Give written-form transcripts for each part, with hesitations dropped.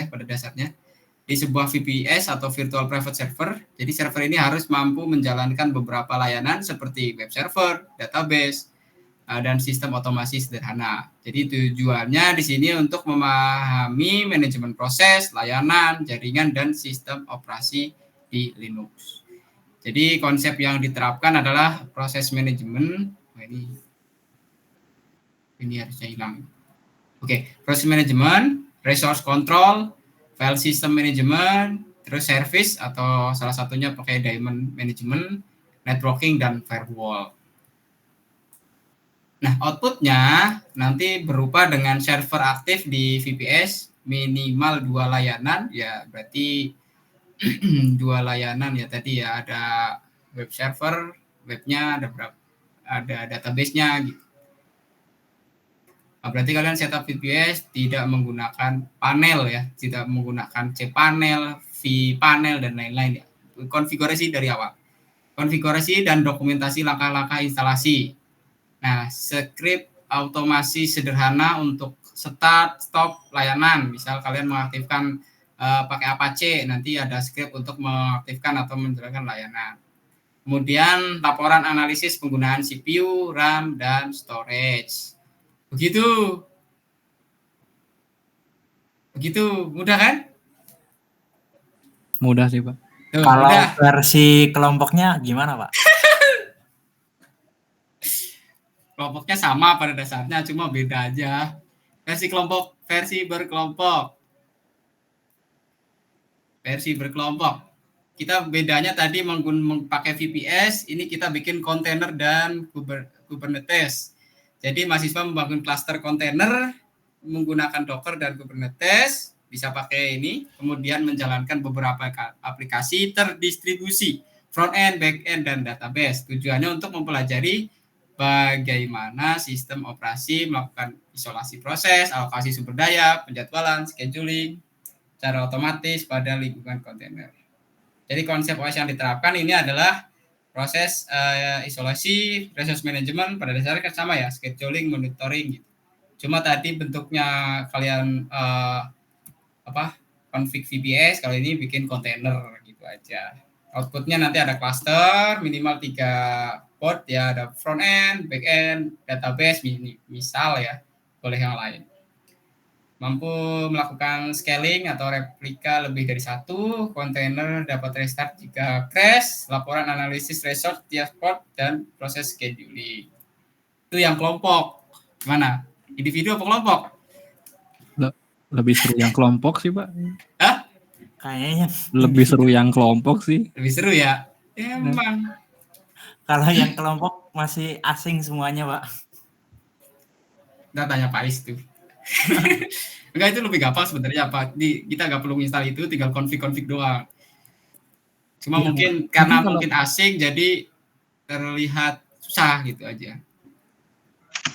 pada dasarnya di sebuah VPS atau virtual private server. Jadi server ini harus mampu menjalankan beberapa layanan seperti web server, database, dan sistem otomasi sederhana. Jadi tujuannya di sini untuk memahami manajemen proses, layanan, jaringan, dan sistem operasi di Linux. Jadi konsep yang diterapkan adalah proses manajemen. Ini harusnya hilang. Oke, proses manajemen, resource control, file system management, terus service atau salah satunya pakai daemon management, networking, dan firewall. Nah, outputnya nanti berupa dengan server aktif di VPS minimal 2 layanan, ya berarti 2 layanan ya tadi ya, ada web server, webnya ada database-nya gitu. Berarti kalian setup VPS tidak menggunakan panel ya, tidak menggunakan cPanel, vPanel, dan lain-lain ya. Konfigurasi dari awal. Konfigurasi dan dokumentasi langkah-langkah instalasi. Nah, skrip automasi sederhana untuk start, stop layanan. Misal kalian mengaktifkan pakai Apache, nanti ada skrip untuk mengaktifkan atau menjalankan layanan. Kemudian laporan analisis penggunaan CPU, RAM, dan storage. Begitu, mudah kan? Mudah sih, Pak. Kalau versi kelompoknya gimana, Pak? Kelompoknya sama pada dasarnya, cuma beda aja. Versi berkelompok. Kita bedanya tadi pakai VPS, ini kita bikin kontainer dan Kubernetes. Jadi mahasiswa membangun cluster kontainer menggunakan Docker dan Kubernetes, bisa pakai ini, kemudian menjalankan beberapa aplikasi terdistribusi, front-end, back-end, dan database. Tujuannya untuk mempelajari bagaimana sistem operasi melakukan isolasi proses, alokasi sumber daya, penjadwalan, scheduling, secara otomatis pada lingkungan kontainer. Jadi konsep OS yang diterapkan ini adalah proses isolasi, resource management, pada dasarnya kan sama ya, scheduling, monitoring gitu. Cuma tadi bentuknya kalian config VPS, kalau ini bikin kontainer gitu aja. Outputnya nanti ada cluster minimal 3 port ya, ada front end, back end, database misal ya, boleh yang lain. Mampu melakukan scaling atau replika lebih dari 1, kontainer dapat restart jika crash, laporan analisis resource tiap port, dan proses scheduling. Itu yang kelompok. Gimana? Individu apa kelompok? Lebih seru yang kelompok sih, Pak. Hah? Kayaknya lebih seru yang kelompok sih. Lebih seru ya? Emang. Kalau yang kelompok masih asing semuanya, Pak. Kita tanya Pak Is tuh. Enggak, itu lebih gampang sebenarnya, Pak. Kita nggak perlu install itu, tinggal config doang. Cuma ya, mungkin asing, jadi terlihat susah gitu aja.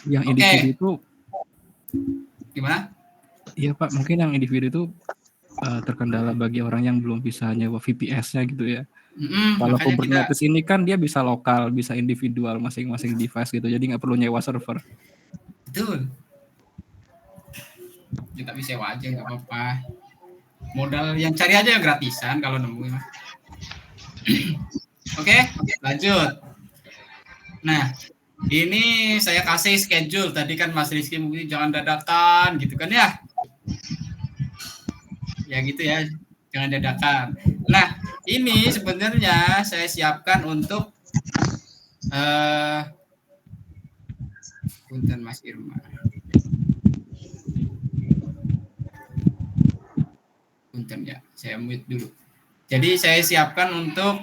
Yang individu itu gimana? Iya, Pak, mungkin yang individu itu terkendala bagi orang yang belum bisa nyewa VPS-nya gitu ya. Kalau Kubernetes ini kan dia bisa lokal, bisa individual masing-masing device gitu, jadi nggak perlu nyewa server. Betul. Kita bisa sewa aja, nggak apa-apa. Modal yang cari aja yang gratisan kalau nemu. Oke, lanjut. Nah, ini saya kasih schedule. Tadi kan Mas Rizky mungkin jangan dadakan gitu kan ya. Ya gitu ya, jangan dadakan. Nah, ini sebenarnya saya siapkan untuk punten Mas Irma. Punten ya, saya mute dulu. Jadi saya siapkan untuk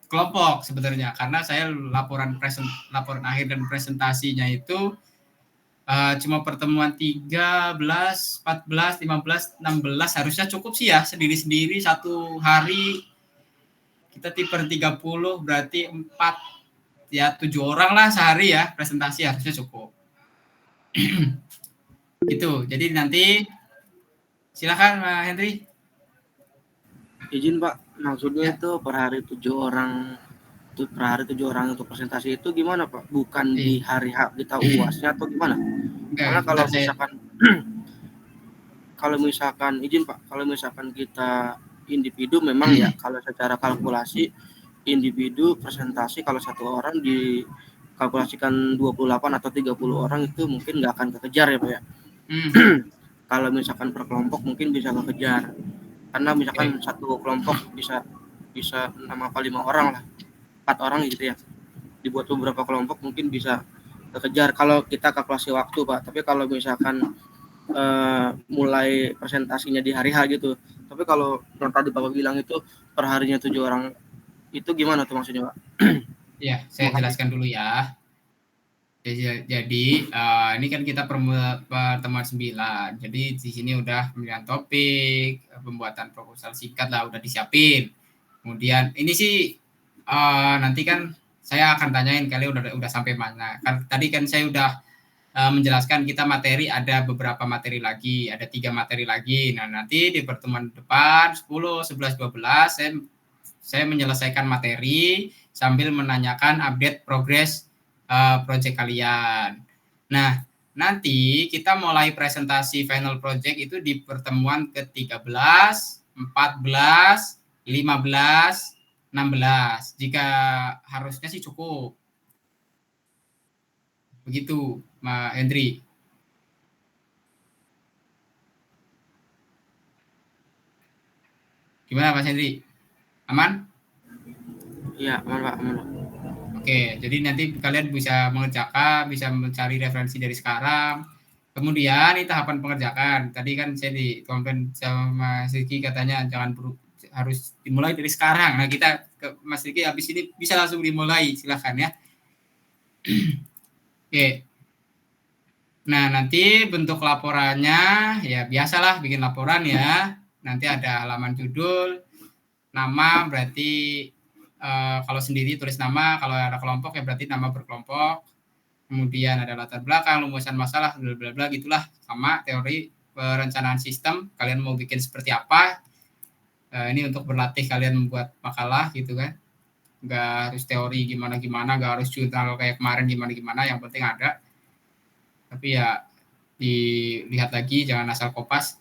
kelompok sebenarnya, karena saya laporan akhir dan presentasinya itu cuma pertemuan 13, 14, 15, 16 harusnya cukup sih ya, sendiri-sendiri satu hari kita tiper 30 berarti 4 ya 7 orang lah sehari ya, presentasi harusnya cukup. Gitu. Jadi nanti silakan Pak Henry. Izin Pak, maksudnya itu per hari 7 orang untuk presentasi itu gimana Pak? Bukan di hari kita UASnya atau gimana? Karena kalau misalkan kalau misalkan izin Pak, kalau misalkan kita individu memang ya kalau secara kalkulasi individu presentasi kalau satu orang dikalkulasikan 28 atau 30 orang itu mungkin nggak akan kekejar ya Pak ya. Kalau misalkan per kelompok mungkin bisa kekejar. Karena misalkan satu kelompok bisa 6 apa 5 orang lah. 4 orang gitu ya. Dibuat beberapa kelompok mungkin bisa kekejar kalau kita kalkulasi waktu Pak. Tapi kalau misalkan mulai presentasinya di hari H gitu. Tapi kalau yang tadi Bapak bilang itu per harinya 7 orang itu gimana tuh maksudnya Pak? Ya, saya jelaskan dulu ya. Jadi ini kan kita pertemuan 9. Jadi di sini udah pemilihan topik, pembuatan proposal singkat lah udah disiapin. Kemudian ini sih nanti kan saya akan tanyain kalian udah sampai mana. Kan tadi kan saya udah menjelaskan kita materi ada beberapa materi lagi, ada 3 materi lagi. Nah, nanti di pertemuan depan 10, 11, 12 saya menyelesaikan materi sambil menanyakan update progres project kalian. Nah, nanti kita mulai presentasi final project itu di pertemuan ke-13, 14, 15, 16. Jika harusnya sih cukup. Begitu, Mas Hendri. Gimana Mas Hendri? Aman? Iya, aman Pak, aman. Oke, jadi nanti kalian bisa mengerjakan, bisa mencari referensi dari sekarang. Kemudian ini tahapan pengerjaan. Tadi kan saya di komplain sama Mas Riki katanya jangan harus dimulai dari sekarang. Nah, kita ke Mas Riki habis ini bisa langsung dimulai, silakan ya. Oke. Nah, nanti bentuk laporannya ya biasalah bikin laporan ya. Nanti ada halaman judul, nama berarti kalau sendiri tulis nama, kalau ada kelompok ya berarti nama berkelompok. Kemudian ada latar belakang, rumusan masalah, bla bla bla gitulah, sama teori perencanaan sistem. Kalian mau bikin seperti apa? Ini untuk berlatih kalian membuat makalah gitu kan. Enggak harus teori gimana-gimana, enggak harus jurnal kayak kemarin gimana-gimana, yang penting ada. Tapi ya dilihat lagi, jangan asal kopas.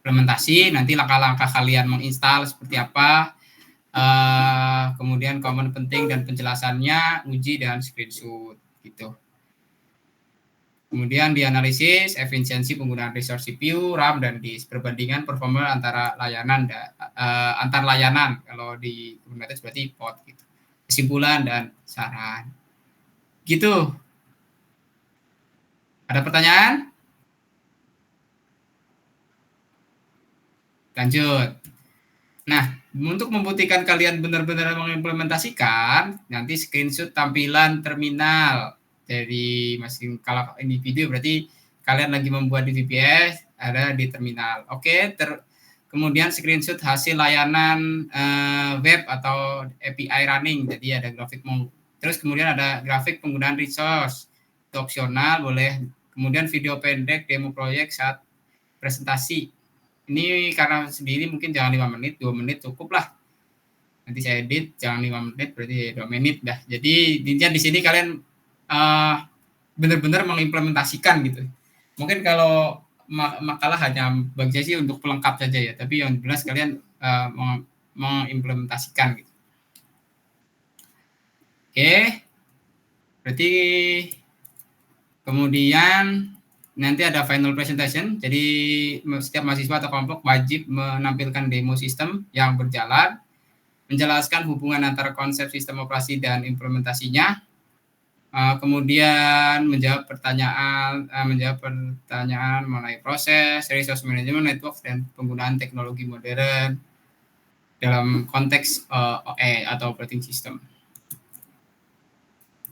Implementasi, nanti langkah-langkah kalian menginstal seperti apa, kemudian komen penting dan penjelasannya, uji dan screenshot gitu. Kemudian dianalisis efisiensi penggunaan resource CPU, RAM dan disk, perbandingan performa antara layanan dan antar layanan. Kalau di Kubernetes berarti pod gitu. Kesimpulan dan saran. Gitu. Ada pertanyaan? Lanjut. Nah, untuk membuktikan kalian benar-benar mengimplementasikan, nanti screenshot tampilan terminal dari masing kalau individu berarti kalian lagi membuat di VPS ada di terminal. Oke, kemudian screenshot hasil layanan web atau API running. Jadi ada grafik terus kemudian ada grafik penggunaan resource. Itu opsional boleh. Kemudian video pendek demo proyek saat presentasi. Ini karena sendiri mungkin jangan 5 menit, 2 menit cukup lah. Nanti saya edit, jangan 5 menit, berarti 2 menit dah. Jadi intinya di sini kalian benar-benar mengimplementasikan gitu. Mungkin kalau makalah hanya bagi saya sih untuk pelengkap saja ya, tapi yang jelas kalian mengimplementasikan gitu. Oke, berarti kemudian nanti ada final presentation, jadi setiap mahasiswa atau kelompok wajib menampilkan demo sistem yang berjalan, menjelaskan hubungan antara konsep sistem operasi dan implementasinya, kemudian menjawab pertanyaan mengenai proses, resource management, network, dan penggunaan teknologi modern dalam konteks OE atau operating system.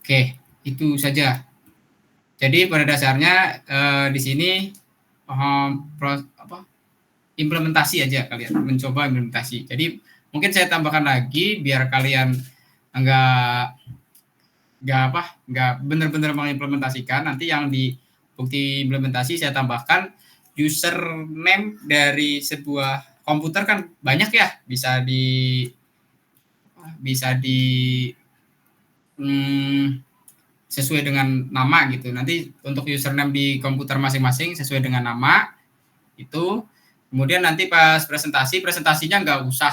Oke, itu saja. Jadi pada dasarnya di sini implementasi aja kalian, mencoba implementasi. Jadi mungkin saya tambahkan lagi biar kalian enggak benar-benar mengimplementasikan. Nanti yang di bukti implementasi saya tambahkan username dari sebuah komputer kan banyak ya, bisa di sesuai dengan nama gitu. Nanti untuk username di komputer masing-masing sesuai dengan nama. Itu kemudian nanti pas presentasinya nggak usah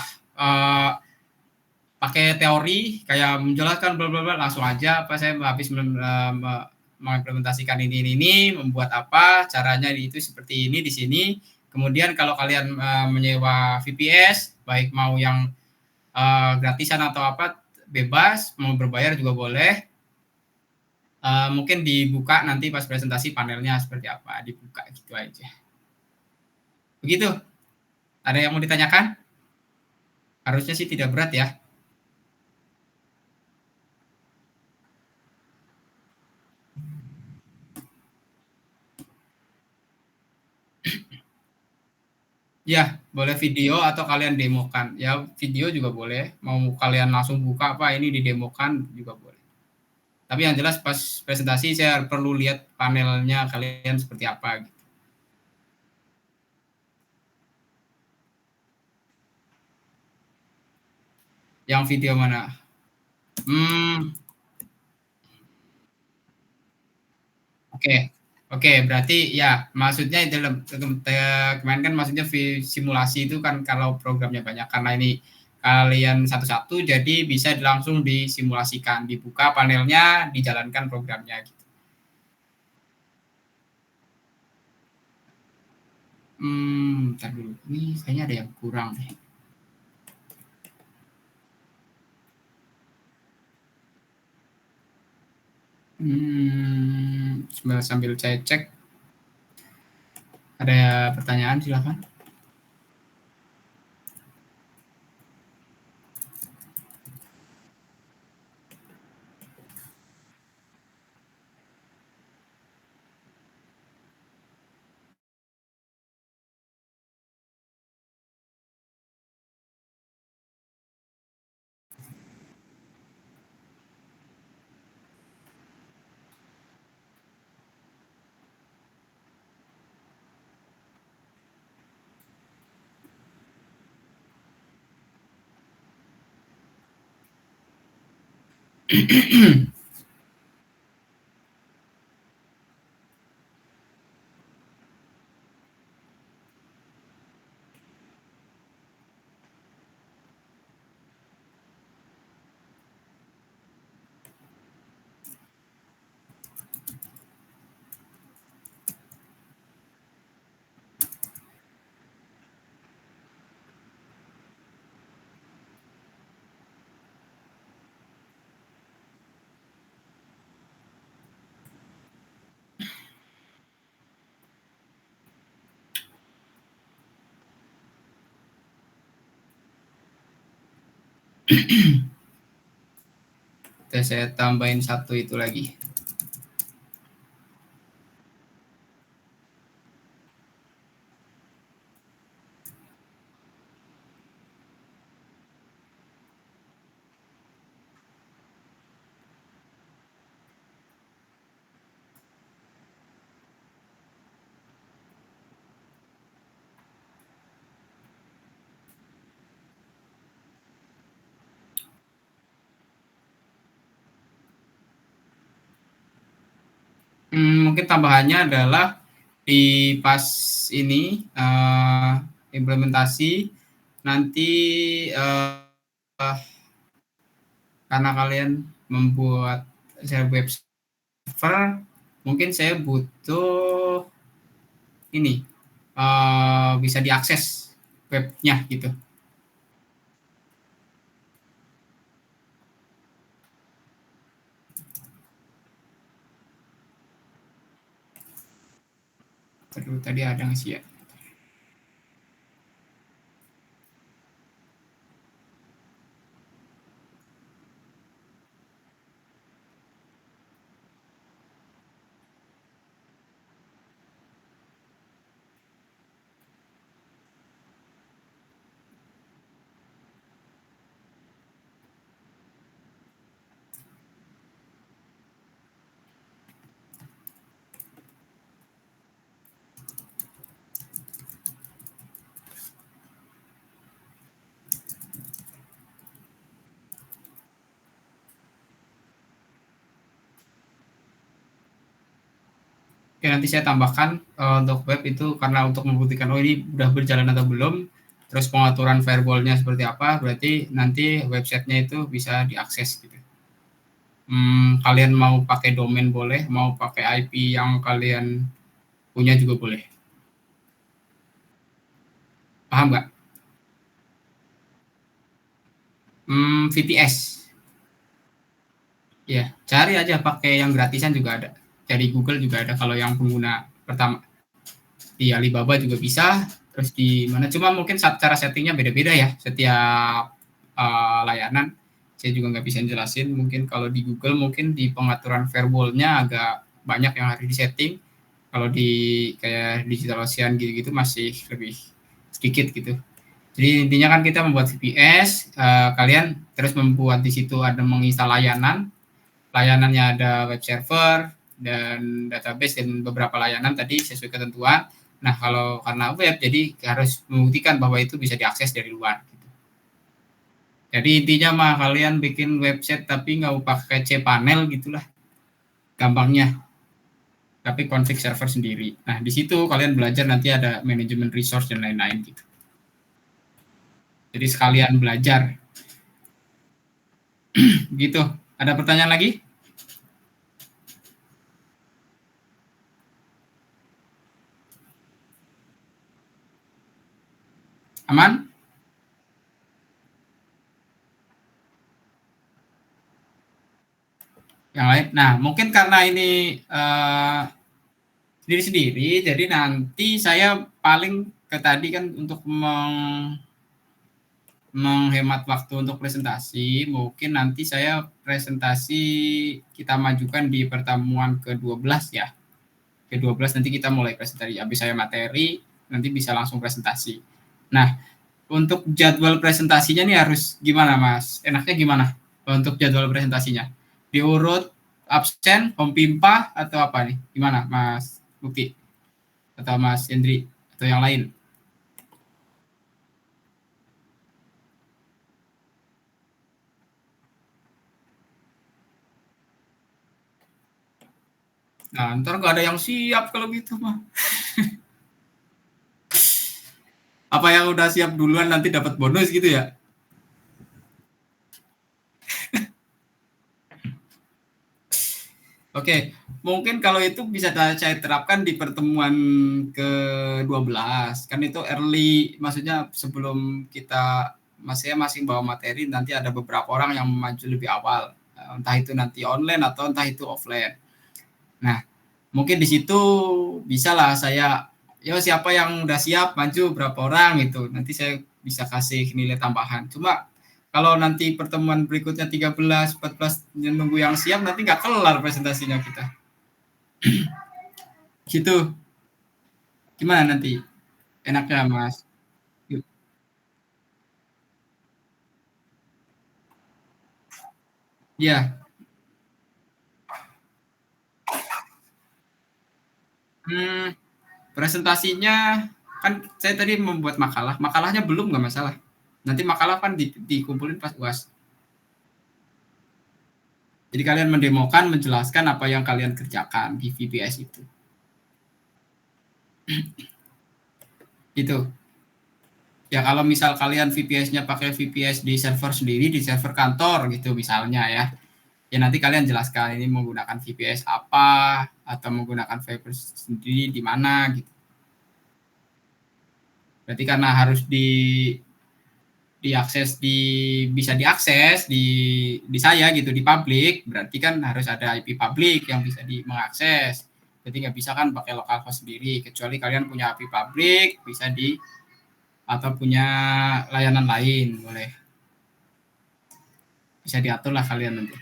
pakai teori kayak menjelaskan bla bla bla, langsung aja saya habis mengimplementasikan ini membuat apa caranya itu seperti ini di sini. Kemudian kalau kalian menyewa VPS baik mau yang gratisan atau apa bebas, mau berbayar juga boleh. Mungkin dibuka nanti pas presentasi panelnya seperti apa, dibuka gitu aja. Begitu. Ada yang mau ditanyakan? Harusnya sih tidak berat ya. Ya, boleh video atau kalian demokan. Ya, video juga boleh. Mau kalian langsung buka apa ini didemokan juga boleh. Tapi yang jelas pas presentasi saya perlu lihat panelnya kalian seperti apa gitu. Yang video mana? Oke, berarti ya maksudnya dalam kemarin kan maksudnya simulasi itu kan kalau programnya banyak, karena ini kalian satu-satu jadi bisa langsung disimulasikan, dibuka panelnya, dijalankan programnya gitu. Bentar dulu, ini kayaknya ada yang kurang deh. Sambil saya cek. Ada pertanyaan silakan. Saya tambahin satu itu lagi. Mungkin tambahannya adalah di pas ini implementasi nanti karena kalian membuat web server, mungkin saya butuh ini bisa diakses webnya gitu. Tadi ada nggak sih ya? Oke, nanti saya tambahkan untuk web itu karena untuk membuktikan ini udah berjalan atau belum. Terus pengaturan firewall-nya seperti apa, berarti nanti websitenya itu bisa diakses gitu. Kalian mau pakai domain boleh, mau pakai IP yang kalian punya juga boleh. Paham nggak? VPS. Ya, cari aja pakai yang gratisan juga ada. Dari Google juga ada kalau yang pengguna pertama. Di Alibaba juga bisa, terus di mana cuma mungkin cara settingnya beda-beda ya setiap layanan. Saya juga nggak bisa jelasin. Mungkin kalau di Google mungkin di pengaturan firewall-nya agak banyak yang harus disetting. Kalau di kayak Digital Ocean gitu-gitu masih lebih sedikit gitu. Jadi intinya kan kita membuat VPS, kalian terus membuat di situ ada menginstal layanan, layanannya ada web server dan database dan beberapa layanan tadi sesuai ketentuan. Nah kalau karena web jadi harus membuktikan bahwa itu bisa diakses dari luar. Gitu. Jadi intinya mah kalian bikin website tapi nggak pakai cPanel gitulah, gampangnya. Tapi config server sendiri. Nah di situ kalian belajar nanti ada manajemen resource dan lain-lain gitu. Jadi sekalian belajar. Gitu. Ada pertanyaan lagi? Aman? Yang lain? Nah, mungkin karena ini sendiri-sendiri, jadi nanti saya paling ke tadi kan untuk menghemat waktu untuk presentasi, mungkin nanti saya presentasi kita majukan di pertemuan ke-12 ya. Ke-12 nanti kita mulai presentasi, habis saya materi, nanti bisa langsung presentasi. Nah, untuk jadwal presentasinya nih harus gimana Mas? Enaknya gimana untuk jadwal presentasinya? Diurut absen, home pimpa, atau apa nih? Gimana Mas Bukti? Atau Mas Hendri? Atau yang lain? Nah, ntar nggak ada yang siap kalau gitu mah. Apa yang udah siap duluan nanti dapat bonus gitu ya? Oke, mungkin kalau itu bisa saya terapkan di pertemuan ke-12. Kan itu early, maksudnya sebelum kita masing bawa materi, nanti ada beberapa orang yang maju lebih awal. Entah itu nanti online atau entah itu offline. Nah, mungkin di situ bisalah saya, yo siapa yang udah siap maju berapa orang gitu. Nanti saya bisa kasih nilai tambahan. Cuma kalau nanti pertemuan berikutnya 13, 14 nunggu yang siap nanti nggak kelar presentasinya kita. Gitu. Gimana nanti? Enaknya Mas? Ya. Presentasinya kan saya tadi membuat makalah. Makalahnya belum nggak masalah. Nanti makalah kan dikumpulin pas UAS. Jadi kalian mendemokan, menjelaskan apa yang kalian kerjakan di VPS itu. Itu. Ya kalau misal kalian VPS-nya pakai VPS di server sendiri, di server kantor gitu misalnya ya. Ya nanti kalian jelaskan ini menggunakan VPS apa atau menggunakan VPS sendiri di mana gitu. Berarti karena harus diakses bisa diakses di saya gitu di publik, berarti kan harus ada IP publik yang bisa mengakses. Jadi nggak bisa kan pakai localhost sendiri, kecuali kalian punya IP publik bisa atau punya layanan lain boleh. Bisa diatur lah kalian nanti.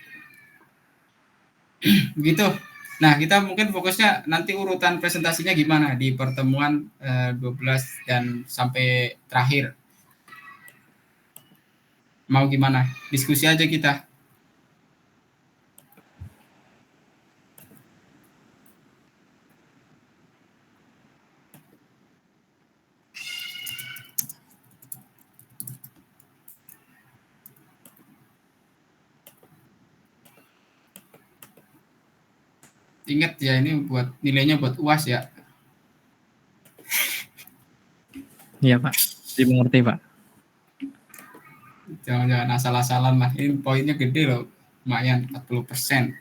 Begitu. Nah, kita mungkin fokusnya nanti urutan presentasinya gimana di pertemuan 12 dan sampai terakhir. Mau gimana? Diskusi aja kita. Ingat ya, ini buat nilainya buat UAS ya. Iya Pak, dimengerti Pak. Jangan asal-asalan lah. Ini poinnya gede loh, lumayan 40%.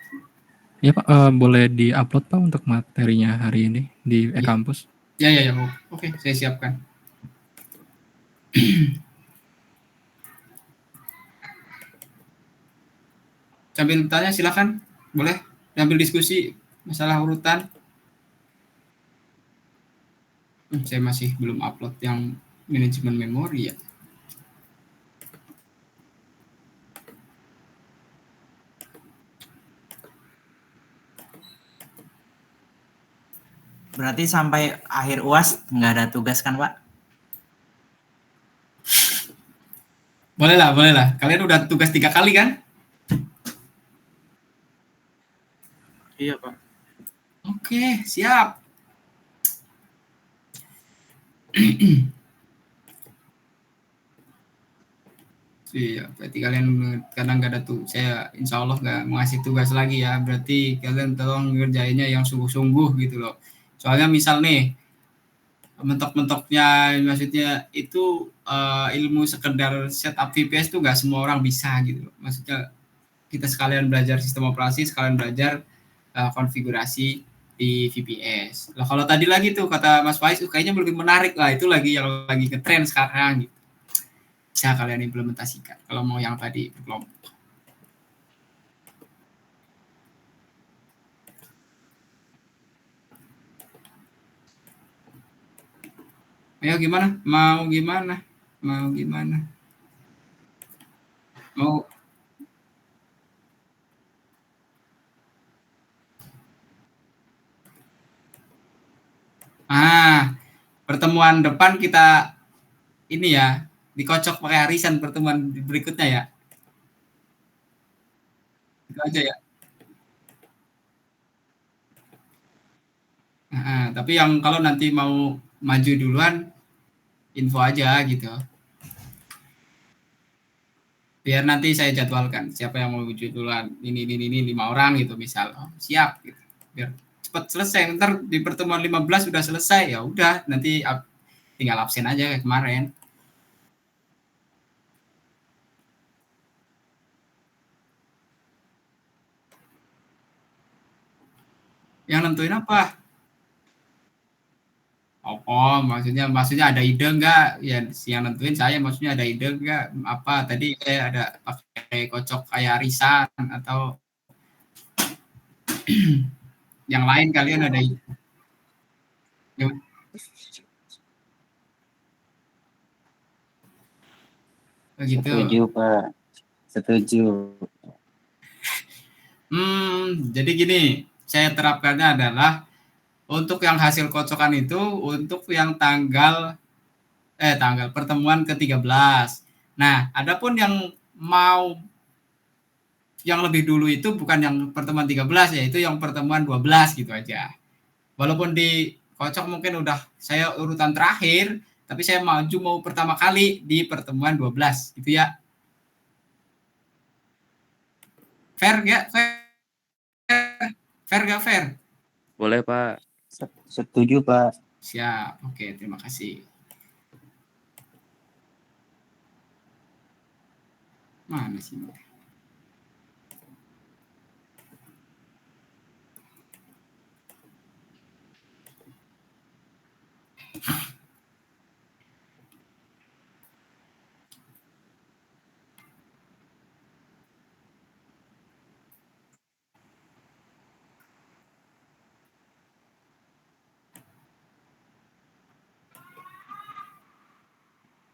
Ya Pak, boleh di-upload Pak untuk materinya hari ini di e-kampus? Ya. Oke, saya siapkan. Sambil tanya silakan, boleh sambil diskusi masalah urutan. Saya masih belum upload yang manajemen memori ya. Berarti sampai akhir UAS nggak ada tugas kan Pak? Boleh lah. Kalian udah tugas 3 kali kan? Iya Pak. Oke, siap. Iya, berarti kalian kadang nggak ada tuh. Saya insya Allah nggak ngasih tugas lagi ya. Berarti kalian tolong ngerjainnya yang sungguh-sungguh gitu loh. Soalnya misal nih, mentok-mentoknya maksudnya itu ilmu sekedar setup VPS tuh nggak semua orang bisa gitu loh. Maksudnya kita sekalian belajar sistem operasi, sekalian belajar konfigurasi di VPS. Lah kalau tadi lagi tuh kata Mas Faiz, kayaknya lebih menarik lah, itu lagi yang lagi ngetren sekarang gitu. Bisa kalian implementasikan kalau mau yang tadi berkelompok. Ayo gimana? Mau gimana? Mau pertemuan depan kita ini ya, dikocok pakai arisan pertemuan berikutnya ya. Itu aja ya. Tapi yang kalau nanti mau maju duluan, info aja gitu. Biar nanti saya jadwalkan siapa yang mau maju duluan. Ini 5 orang gitu misal. Oh, siap gitu. Biar cepat selesai. Ntar di pertemuan 15 sudah selesai, ya udah nanti tinggal absen aja kayak kemarin. Yang nentuin apa? Maksudnya ada ide enggak? Ya, yang nentuin saya, maksudnya ada ide enggak? Apa tadi saya ada pakai kocok kayak arisan atau yang lain kalian ada ide? Begitu. Setuju Pak, setuju. Jadi gini, saya terapkannya adalah untuk yang hasil kocokan itu untuk yang tanggal pertemuan ke-13. Nah, adapun yang mau yang lebih dulu itu bukan yang pertemuan 13 ya, itu yang pertemuan 12 gitu aja. Walaupun di kocok mungkin udah saya urutan terakhir, tapi saya maju mau pertama kali di pertemuan 12 gitu ya. Fair nggak? Fair nggak fair? Boleh Pak. Setuju Pak. Siap, oke, terima kasih. Mana sih?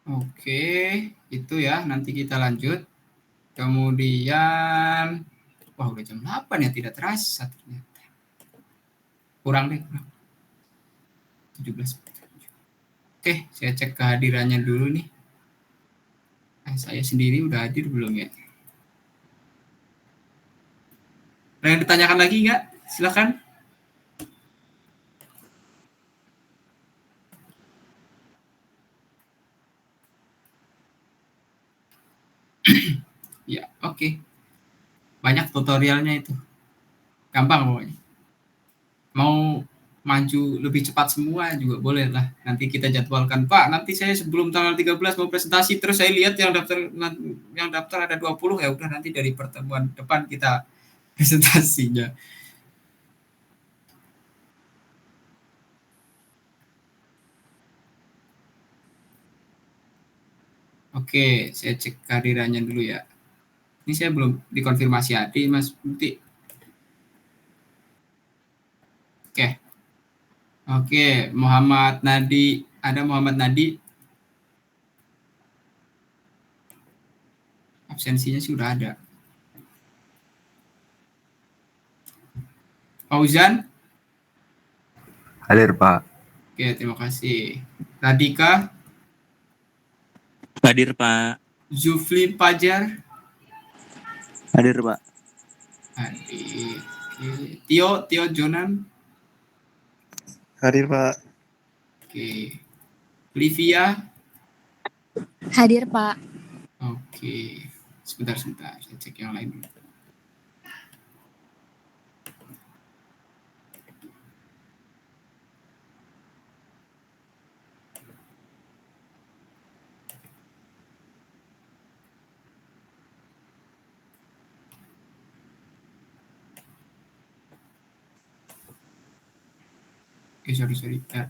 Oke, itu ya, nanti kita lanjut. Kemudian, wah udah jam 8 ya, tidak terasa ternyata. Kurang 17. Oke, saya cek kehadirannya dulu nih. Saya sendiri udah hadir belum ya? Ada yang ditanyakan lagi nggak? Silakan. Ya, oke. Banyak tutorialnya itu. Gampang pokoknya. mau maju lebih cepat semua juga boleh lah. Nanti kita jadwalkan, Pak, nanti saya sebelum tanggal 13 mau presentasi, terus saya lihat yang daftar ada 20, ya udah nanti dari pertemuan depan kita presentasinya. Oke, saya cek kehadirannya dulu ya. Ini saya belum dikonfirmasi Adi, Mas Bukti. Oke, Muhammad Nadi, ada Muhammad Nadi. Absensinya sudah ada. Fauzan? Hadir, Pak. Oke, terima kasih. Radika? Hadir, Pak. Zufli Pajar? Hadir, Pak. Hadir. Oke. Tio Jonan? Hadir, Pak. Oke. Livia? Hadir, Pak. Oke. Sebentar. Saya cek yang lain dulu. Oke, sorry.